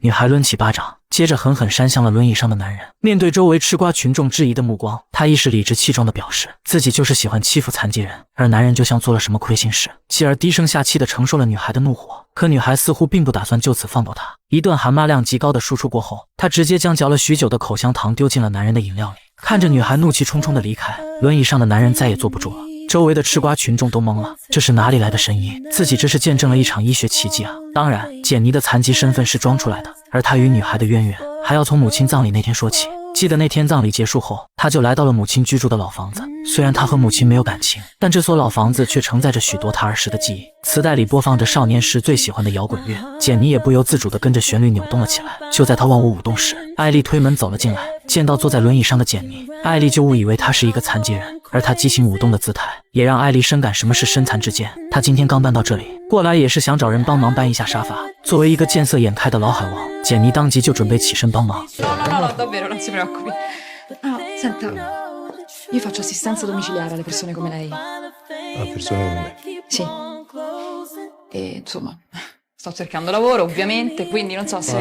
女孩抡起巴掌，接着狠狠扇向了轮椅上的男人。面对周围吃瓜群众质疑的目光，她一时理直气壮地表示自己就是喜欢欺负残疾人，而男人就像做了什么亏心事，继而低声下气地承受了女孩的怒火。可女孩似乎并不打算就此放过他，一顿含骂量极高的输出过后，她直接将嚼了许久的口香糖丢进了男人的饮料里。看着女孩怒气冲冲地离开，轮椅上的男人再也坐不住了。周围的吃瓜群众都懵了，这是哪里来的神医？自己这是见证了一场医学奇迹啊！当然，简妮的残疾身份是装出来的，而她与女孩的渊源还要从母亲葬礼那天说起。记得那天葬礼结束后，她就来到了母亲居住的老房子。虽然她和母亲没有感情，但这所老房子却承载着许多她儿时的记忆。磁带里播放着少年时最喜欢的摇滚乐，简妮也不由自主地跟着旋律扭动了起来。就在她忘我舞动时，艾丽推门走了进来，见到坐在轮椅上的简妮，艾丽就误以为她是一个残疾人，而她激情舞动的姿态也让艾丽深感什么是身残志坚。她今天刚搬到这里，过来也是想找人帮忙搬一下沙发。作为一个见色眼开的老海王，简妮当即就准备起身帮忙。No, davvero, non si preoccupi. Ah, senta, io faccio assistenza domiciliare alle persone come lei. A persone come me? Sì. E insomma, sto cercando lavoro, ovviamente, quindi non so se...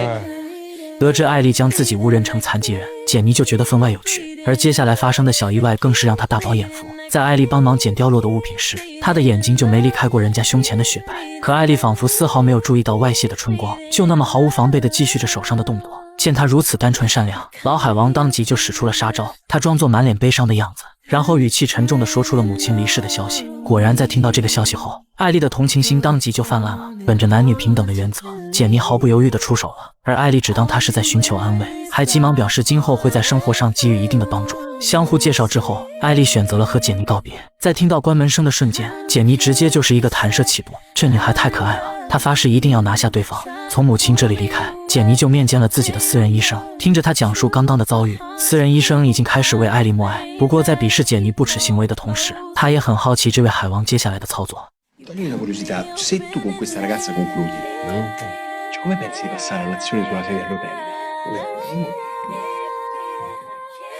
得知艾丽将自己误认成残疾人，简妮就觉得分外有趣，而接下来发生的小意外更是让她大饱眼福。在艾丽帮忙捡掉落的物品时，她的眼睛就没离开过人家胸前的雪白，可艾丽仿佛丝毫没有注意到外泄的春光，就那么毫无防备地继续着手上的动作。见她如此单纯善良，老海王当即就使出了杀招，他装作满脸悲伤的样子，然后语气沉重地说出了母亲离世的消息。果然在听到这个消息后，艾丽的同情心当即就泛滥了。本着男女平等的原则，简妮毫不犹豫地出手了，而艾丽只当她是在寻求安慰，还急忙表示今后会在生活上给予一定的帮助。相互介绍之后，艾丽选择了和简妮告别。在听到关门声的瞬间，简妮直接就是一个弹射起步，这女孩太可爱了，她发誓一定要拿下对方。从母亲这里离开，简妮就面见了自己的私人医生，听着她讲述刚刚的遭遇，私人医生已经开始为艾丽默哀。不过在鄙视简妮不耻行为的同时，他也很好奇这位海王接下来的操作。Toglimi una curiosità, se tu con questa ragazza concludi, cioè come pensi di passare all'azione sulla sedia a rotelle?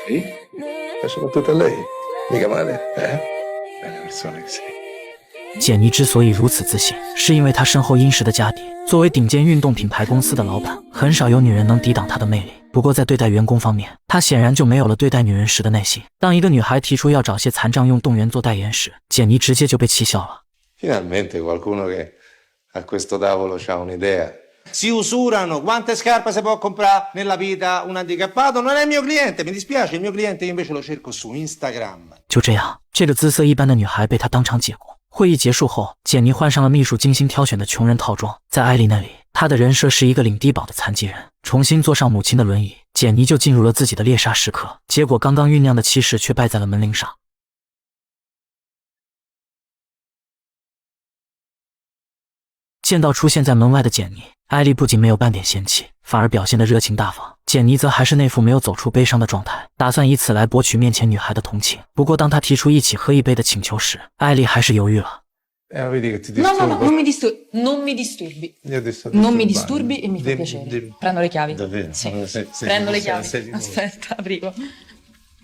Sì? E soprattutto a lei? Mica male, eh? Bella persona che sei. 简妮之所以如此自信，是因为她身后殷实的家底。作为顶尖运动品牌公司的老板，很少有女人能抵挡她的魅力。不过在对待员工方面，她显然就没有了对待女人时的耐心。当一个女孩提出要找些残障用动员做代言时，简妮直接就被气笑了。Finalmente qualcuno che a questo tavolo c'ha un'idea. Si usurano, quante scarpe si può comprare nella vita un handicappato? Non è il mio cliente, mi dispiace, il mio cliente io invece lo cerco su Instagram. 就这样，这个姿色一般的女孩被他当场解雇。会议结束后，简妮换上了秘书精心挑选的穷人套装，在艾丽那里，她的人设是一个领低保的残疾人。重新坐上母亲的轮椅，简妮就进入了自己的猎杀时刻。结果刚刚酝酿的气势却败在了门铃上。见到出现在门外的简妮，艾丽不仅没有半点嫌弃，反而表现得热情大方。简妮则还是那副没有走出悲伤的状态，打算以此来博取面前女孩的同情。不过当她提出一起喝一杯的请求时，艾丽还是犹豫了。Vedi che ti No, disturbo. no, no, non mi disturbi. Io ti sto Non mi disturbando. disturbi e mi fa piacere. Dimmi. Prendo le chiavi. Davvero? Sì, Sei prendo le sei chiavi. Aspetta, arrivo.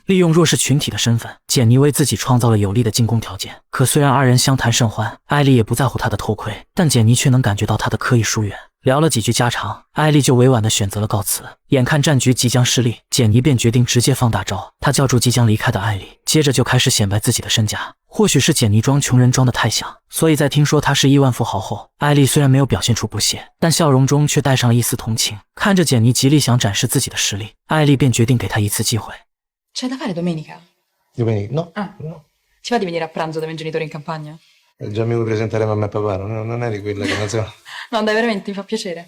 利用弱势群体的身份，简妮为自己创造了有利的进攻条件。可虽然二人相谈甚欢，艾丽也不在乎他的偷窥，但简妮却能感觉到他的刻意疏远。聊了几句家常，艾丽就委婉地选择了告辞。眼看战局即将失利，简妮便决定直接放大招。她叫住即将离开的艾丽，接着就开始显摆自己的身家。或许是简妮装穷人装得太像，所以在听说他是亿万富豪后，艾丽虽然没有表现出不屑，但笑容中却带上了一丝同情。看着简妮极力想展示自己的实力，艾丽便决定给她一次机会。C'è da fare domenica? Domenica? No. Ah, No. ti va di venire a pranzo dai miei genitori in campagna? Già mi vuoi presentare mamma e papà, non eri quella che non so. No, dai, veramente, mi fa piacere.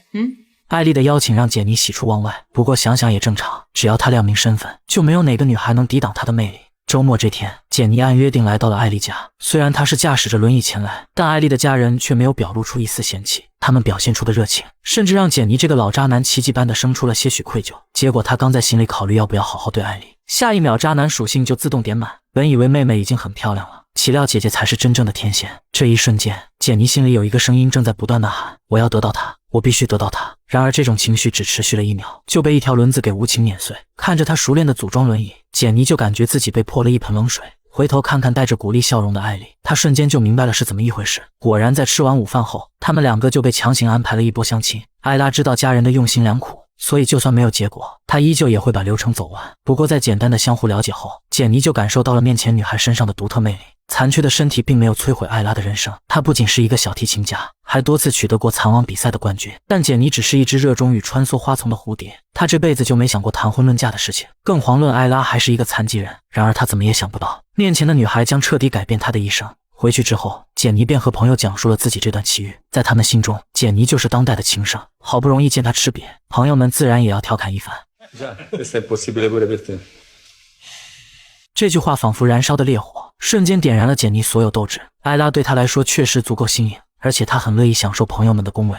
艾丽的邀请让简妮喜出望外，不过想想也正常，只要她亮明身份，就没有哪个女孩能抵挡她的魅力。周末这天，简妮按约定来到了艾丽家。虽然她是驾驶着轮椅前来，但艾丽的家人却没有表露出一丝嫌弃，他们表现出的热情，甚至让简妮这个老渣男奇迹般的生出了些许愧疚。结果他刚在心里考虑要不要好好对艾丽，下一秒渣男属性就自动点满。本以为妹妹已经很漂亮了，岂料姐姐才是真正的天仙。这一瞬间，简妮心里有一个声音正在不断呐喊：我要得到她，我必须得到她。然而这种情绪只持续了1秒，就被一条轮子给无情碾碎。看着她熟练的组装轮椅，简妮就感觉自己被泼了一盆冷水。回头看看带着鼓励笑容的艾丽，他瞬间就明白了是怎么一回事。果然，在吃完午饭后，他们两个就被强行安排了一波相亲。艾拉知道家人的用心良苦，所以就算没有结果，她依旧也会把流程走完。不过在简单的相互了解后，简妮就感受到了面前女孩身上的独特魅力。残缺的身体并没有摧毁艾拉的人生，她不仅是一个小提琴家，还多次取得过残王比赛的冠军。但简妮只是一只热衷于穿梭花丛的蝴蝶，她这辈子就没想过谈婚论嫁的事情，更遑论艾拉还是一个残疾人。然而她怎么也想不到，面前的女孩将彻底改变她的一生。回去之后，简妮便和朋友讲述了自己这段奇遇。在他们心中，简妮就是当代的情圣，好不容易见她吃瘪，朋友们自然也要调侃一番。这句话仿佛燃烧的烈火，瞬间点燃了简妮所有斗志。艾拉对她来说确实足够新颖，而且她很乐意享受朋友们的恭维。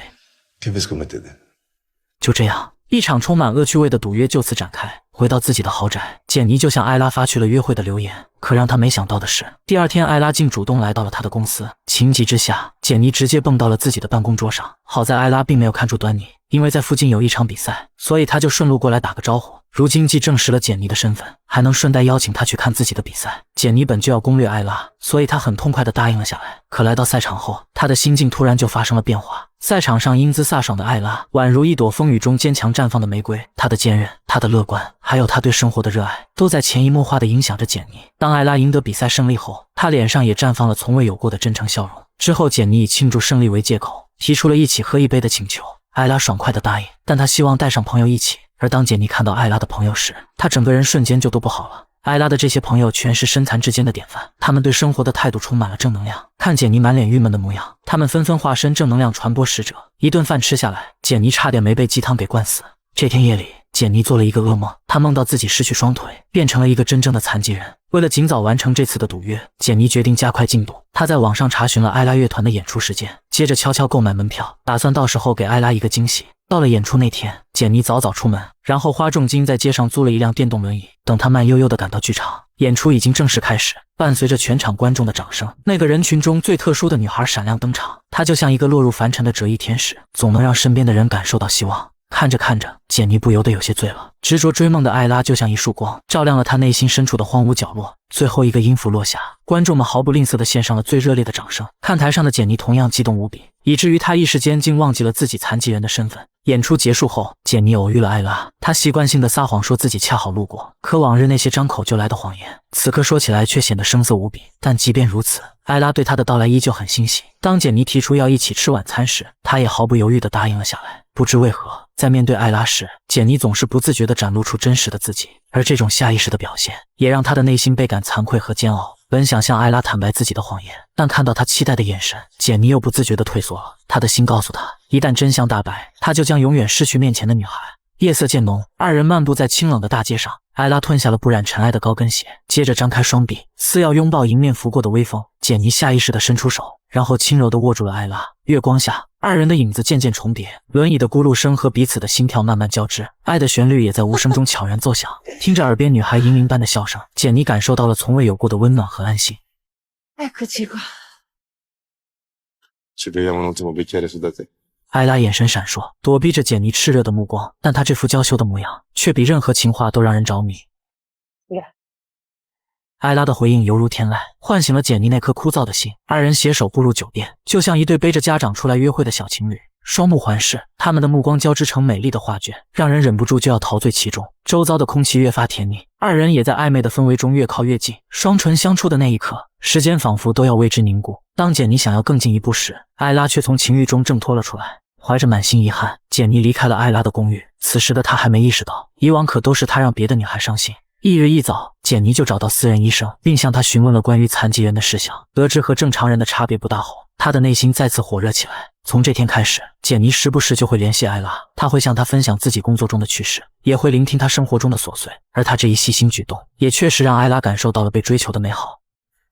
就这样，一场充满恶趣味的赌约就此展开。回到自己的豪宅，简妮就向艾拉发去了约会的留言。可让她没想到的是，第二天艾拉竟主动来到了她的公司。情急之下，简妮直接蹦到了自己的办公桌上。好在艾拉并没有看出端倪，因为在附近有一场比赛，所以他就顺路过来打个招呼。如今既证实了简妮的身份，还能顺带邀请她去看自己的比赛。简妮本就要攻略艾拉，所以她很痛快地答应了下来。可来到赛场后，她的心境突然就发生了变化。赛场上英姿飒爽的艾拉，宛如一朵风雨中坚强绽放的玫瑰。她的坚韧，她的乐观，还有她对生活的热爱，都在潜移默化地影响着简妮。当艾拉赢得比赛胜利后，她脸上也绽放了从未有过的真诚笑容。之后，简妮以庆祝胜利为借口，提出了一起喝一杯的请求。艾拉爽快地答应，但她希望带上朋友一起。而当简妮看到艾拉的朋友时，她整个人瞬间就都不好了。艾拉的这些朋友全是身残志坚的典范，他们对生活的态度充满了正能量。看简妮满脸郁闷的模样，他们纷纷化身正能量传播使者。一顿饭吃下来，简妮差点没被鸡汤给灌死。这天夜里，简妮做了一个噩梦，她梦到自己失去双腿，变成了一个真正的残疾人。为了尽早完成这次的赌约，简妮决定加快进度。她在网上查询了艾拉乐团的演出时间，接着悄悄购买门票，打算到时候给艾拉一个惊喜。到了演出那天，简妮早早出门，然后花重金在街上租了一辆电动轮椅。等她慢悠悠地赶到剧场，演出已经正式开始。伴随着全场观众的掌声，那个人群中最特殊的女孩闪亮登场。她就像一个落入凡尘的折翼天使，总能让身边的人感受到希望。看着看着，简妮不由得有些醉了。执着追梦的艾拉就像一束光，照亮了她内心深处的荒芜角落。最后一个音符落下，观众们毫不吝啬地献上了最热烈的掌声。看台上的简妮同样激动无比，以至于她一时间竟忘记了自己残疾人的身份。演出结束后，简妮偶遇了艾拉，她习惯性的撒谎说自己恰好路过，可往日那些张口就来的谎言，此刻说起来却显得生涩无比。但即便如此，艾拉对她的到来依旧很欣喜。当简妮提出要一起吃晚餐时，她也毫不犹豫地答应了下来。不知为何，在面对艾拉时，简妮总是不自觉地展露出真实的自己，而这种下意识的表现，也让她的内心倍感惭愧和煎熬。本想向艾拉坦白自己的谎言，但看到她期待的眼神，简妮又不自觉地退缩了。她的心告诉她，一旦真相大白，她就将永远失去面前的女孩。夜色渐浓，二人漫步在清冷的大街上。艾拉褪下了不染尘埃的高跟鞋，接着张开双臂，似要拥抱迎面拂过的微风。简妮下意识地伸出手，然后轻柔地握住了艾拉。月光下，二人的影子渐渐重叠，轮椅的咕噜声和彼此的心跳慢慢交织，爱的旋律也在无声中悄然奏响。听着耳边女孩银铃般的笑声，简妮感受到了从未有过的温暖和安心。Eccoci qua. Ci beviamo un ultimo bicchiere su da te. 艾拉眼神闪烁，躲避着简妮炽热的目光，但她这副娇羞的模样，却比任何情话都让人着迷。艾拉的回应犹如天籁，唤醒了简妮那颗枯燥的心。二人携手步入酒店，就像一对背着家长出来约会的小情侣，双目环视，他们的目光交织成美丽的画卷，让人忍不住就要陶醉其中。周遭的空气越发甜腻，二人也在暧昧的氛围中越靠越近。双唇相触的那一刻，时间仿佛都要为之凝固。当简妮想要更进一步时，艾拉却从情欲中挣脱了出来。怀着满心遗憾，简妮离开了艾拉的公寓。此时的她还没意识到，以往可都是她让别的女孩伤心。翌日一早，简妮就找到私人医生，并向他询问了关于残疾人的事项。得知和正常人的差别不大后，她的内心再次火热起来。从这天开始，简妮时不时就会联系艾拉，她会向他分享自己工作中的趣事，也会聆听他生活中的琐碎。而她这一细心举动，也确实让艾拉感受到了被追求的美好。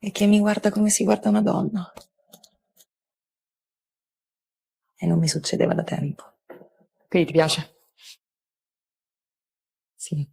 E che mi guarda come si guarda una donna. E non mi succedeva da tempo. Quindi ti piace? Sì.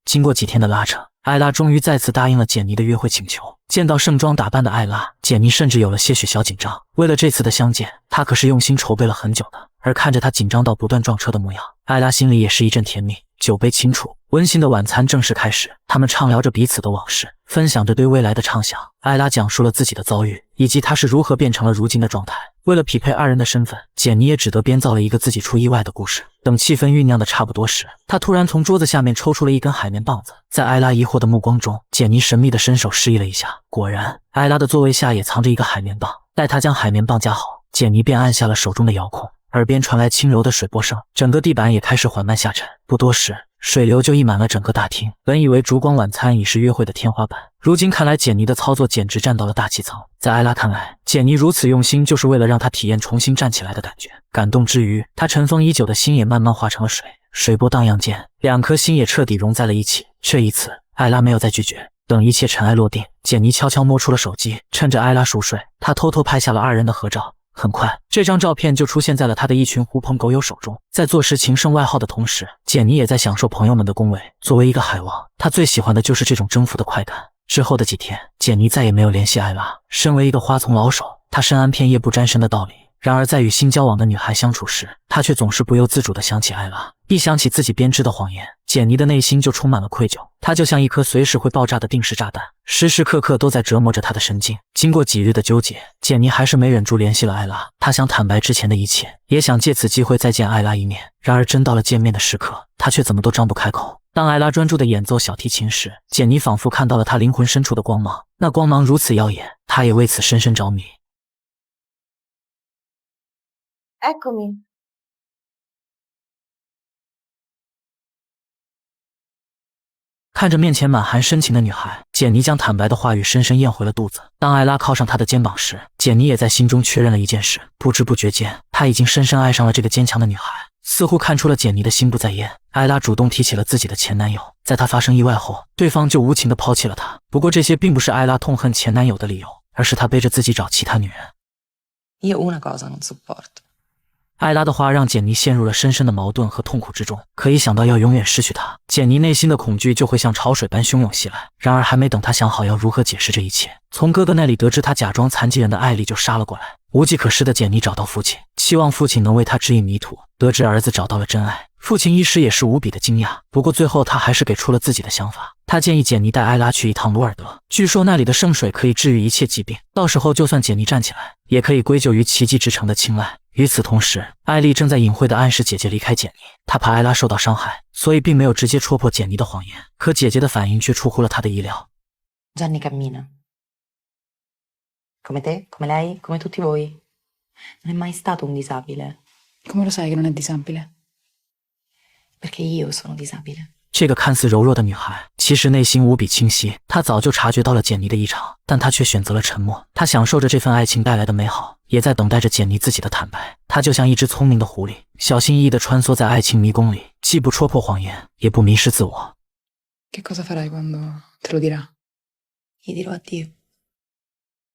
经过几天的拉扯，艾拉终于再次答应了简妮的约会请求。见到盛装打扮的艾拉，简妮甚至有了些许小紧张。为了这次的相见，她可是用心筹备了很久的。而看着她紧张到不断撞车的模样，艾拉心里也是一阵甜蜜。酒杯轻触，温馨的晚餐正式开始，他们畅聊着彼此的往事，分享着对未来的畅想。艾拉讲述了自己的遭遇，以及她是如何变成了如今的状态。为了匹配二人的身份，简妮也只得编造了一个自己出意外的故事。等气氛酝酿的差不多时，她突然从桌子下面抽出了一根海绵棒子，在艾拉疑惑的目光中，简妮神秘的伸手示意了一下，果然，艾拉的座位下也藏着一个海绵棒。待她将海绵棒夹好，简妮便按下了手中的遥控，耳边传来轻柔的水波声，整个地板也开始缓慢下沉。不多时，水流就溢满了整个大厅。本以为烛光晚餐已是约会的天花板，如今看来简妮的操作简直站到了大气层。在艾拉看来，简妮如此用心就是为了让她体验重新站起来的感觉。感动之余，她尘封已久的心也慢慢化成了水，水波荡漾间，两颗心也彻底融在了一起。却一次，艾拉没有再拒绝。等一切尘埃落定，简妮悄悄摸出了手机，趁着艾拉熟睡，她偷偷拍下了二人的合照。很快，这张照片就出现在了他的一群狐朋狗友手中。在坐实情圣外号的同时，简妮也在享受朋友们的恭维。作为一个海王，他最喜欢的就是这种征服的快感。之后的几天，简妮再也没有联系艾拉。身为一个花丛老手，他深谙片叶不沾身的道理。然而在与新交往的女孩相处时，他却总是不由自主地想起艾拉。一想起自己编织的谎言，简妮的内心就充满了愧疚。她就像一颗随时会爆炸的定时炸弹，时时刻刻都在折磨着她的神经。经过几日的纠结，简妮还是没忍住联系了艾拉。她想坦白之前的一切，也想借此机会再见艾拉一面。然而真到了见面的时刻，她却怎么都张不开口。当艾拉专注地演奏小提琴时，简妮仿佛看到了她灵魂深处的光芒，那光芒如此耀眼，她也为此深深着迷。Eccomi. 看着面前满含深情的女孩，简妮将坦白的话语深深咽回了肚子。当艾拉靠上她的肩膀时，简妮也在心中确认了一件事，不知不觉间，她已经深深爱上了这个坚强的女孩。似乎看出了简妮的心不在焉，艾拉主动提起了自己的前男友。在她发生意外后，对方就无情地抛弃了她。不过这些并不是艾拉痛恨前男友的理由，而是她背着自己找其他女人。 Io una cosa non sopporto. 艾拉的话让简妮陷入了深深的矛盾和痛苦之中，可一想到要永远失去他，简妮内心的恐惧就会像潮水般汹涌袭来。然而还没等她想好要如何解释这一切，从哥哥那里得知他假装残疾人的艾丽就杀了过来。无计可施的简妮找到父亲，期望父亲能为他指引迷途。得知儿子找到了真爱，父亲一时也是无比的惊讶。不过最后他还是给出了自己的想法，他建议简妮带艾拉去一趟鲁尔德，据说那里的圣水可以治愈一切疾病，到时候就算简妮站起来，也可以归咎于奇迹之城的青睐。与此同时，艾丽正在隐晦地暗示姐姐离开简妮，她怕艾拉受到伤害，所以并没有直接戳破简妮的谎言。可姐姐的反应却出乎了她的意料。 Gianni cammina. Come te, come lei, come tutti voi. Non è mai stato un disabile. Come lo sai che non è disabile? Perché io sono disabile. 这个看似柔弱的女孩，其实内心无比清晰。她早就察觉到了简妮的异常，但她却选择了沉默。她享受着这份爱情带来的美好，也在等待着简妮自己的坦白。她就像一只聪明的狐狸，小心翼翼地穿梭在爱情迷宫里，既不戳破谎言，也不迷失自我。 Che cosa farai quando te lo dirà? Gli dirò addio.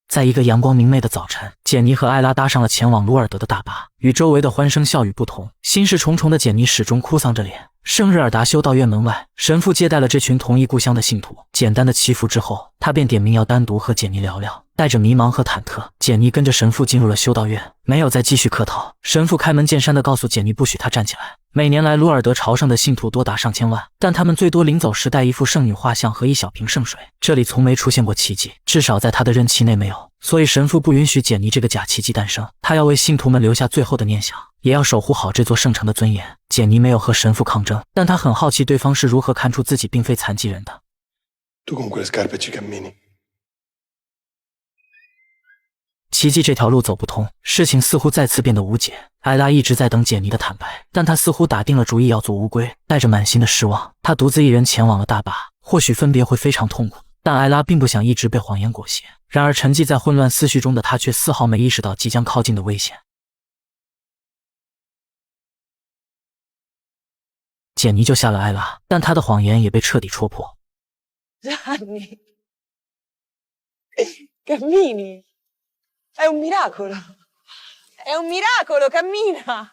在一个阳光明媚的早晨，简妮和艾拉搭上了前往鲁尔德的大巴。与周围的欢声笑语不同，心事重重的简妮始终哭丧着脸。圣日尔达修道院门外，神父接待了这群同一故乡的信徒。简单的祈福之后，他便点名要单独和简妮聊聊。带着迷茫和忐忑，简妮跟着神父进入了修道院，没有再继续客套。神父开门见山地告诉简妮，不许她站起来。每年来鲁尔德朝圣的信徒多达上千万，但他们最多临走时带一幅圣女画像和一小瓶圣水。这里从没出现过奇迹，至少在他的任期内没有。所以神父不允许简妮这个假奇迹诞生。他要为信徒们留下最后的念想，也要守护好这座圣城的尊严。简妮没有和神父抗争，但他很好奇对方是如何看出自己并非残疾人的。 Tu con quelle scarpe ci cammini. 奇迹这条路走不通，事情似乎再次变得无解。艾拉一直在等简妮的坦白，但她似乎打定了主意要做乌龟。带着满心的失望，她独自一人前往了大坝。或许分别会非常痛苦，但艾拉并不想一直被谎言裹挟。然而沉寂在混乱思绪中的她却丝毫没意识到即将靠近的危险。简妮救下了艾拉，但她的谎言也被彻底戳破。 Gianni. Cammini. È un miracolo. È un miracolo, cammina.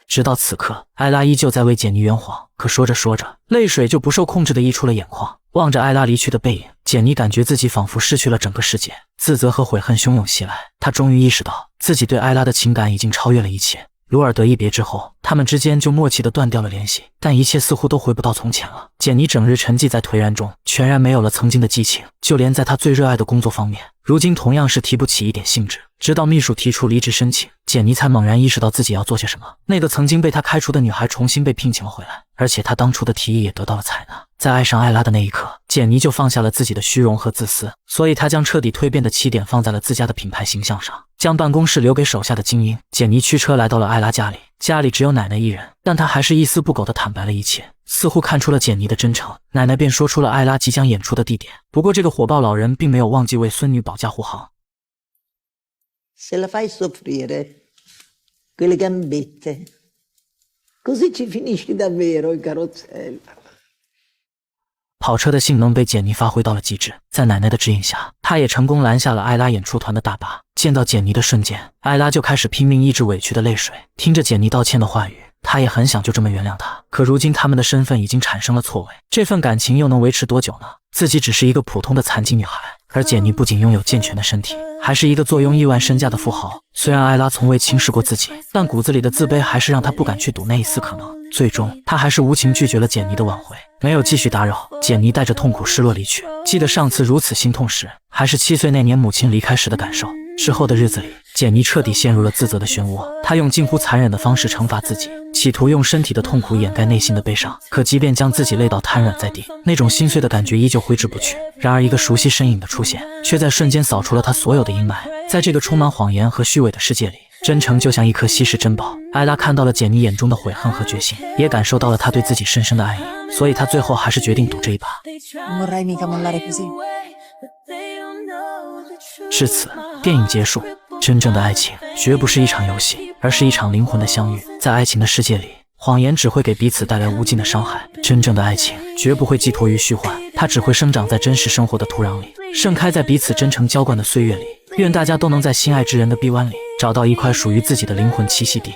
直到此刻，艾拉依旧在为简妮圆谎，可说着说着，泪水就不受控制地溢出了眼眶。望着艾拉离去的背影，简妮感觉自己仿佛失去了整个世界，自责和悔恨汹涌袭来。她终于意识到，自己对艾拉的情感已经超越了一切。鲁尔德一别之后，他们之间就默契地断掉了联系。但一切似乎都回不到从前了。简妮整日沉寂在颓然中，全然没有了曾经的激情，就连在她最热爱的工作方面，如今同样是提不起一点兴致。直到秘书提出离职申请，简妮才猛然意识到自己要做些什么。那个曾经被她开除的女孩重新被聘请了回来，而且她当初的提议也得到了采纳。在爱上艾拉的那一刻，简妮就放下了自己的虚荣和自私，所以她将彻底蜕变的起点放在了自家的品牌形象上，将办公室留给手下的精英。简妮驱车来到了艾拉家里，家里只有奶奶一人，但她还是一丝不苟地坦白了一切，似乎看出了简妮的真诚。奶奶便说出了艾拉即将演出的地点。不过这个火爆老人并没有忘记为孙女保驾护航。Se la fai soffrire, quelle gambette, così ci finisci davvero il carrozzello。跑车的性能被简妮发挥到了极致，在奶奶的指引下，她也成功拦下了艾拉演出团的大巴。见到简妮的瞬间，艾拉就开始拼命抑制委屈的泪水。听着简妮道歉的话语，她也很想就这么原谅她。可如今他们的身份已经产生了错位，这份感情又能维持多久呢？自己只是一个普通的残疾女孩，而简妮不仅拥有健全的身体，还是一个坐拥亿万身家的富豪。虽然艾拉从未轻视过自己，但骨子里的自卑还是让她不敢去赌那一丝可能。最终，她还是无情拒绝了简妮的挽回，没有继续打扰。简妮带着痛苦失落离去。记得上次如此心痛时，还是7岁那年母亲离开时的感受。之后的日子里，简妮彻底陷入了自责的漩涡。她用近乎残忍的方式惩罚自己，企图用身体的痛苦掩盖内心的悲伤。可即便将自己累到瘫软在地，那种心碎的感觉依旧挥之不去。然而一个熟悉身影的出现，却在瞬间扫除了她所有的阴霾。在这个充满谎言和虚伪的世界里，真诚就像一颗稀世珍宝。艾拉看到了简妮眼中的悔恨和决心，也感受到了她对自己深深的爱意，所以她最后还是决定赌这一把。Non vorrei mica mollare così。至此，电影结束。真正的爱情绝不是一场游戏，而是一场灵魂的相遇。在爱情的世界里，谎言只会给彼此带来无尽的伤害。真正的爱情绝不会寄托于虚幻，它只会生长在真实生活的土壤里，盛开在彼此真诚浇灌的岁月里。愿大家都能在心爱之人的臂弯里，找到一块属于自己的灵魂栖息地。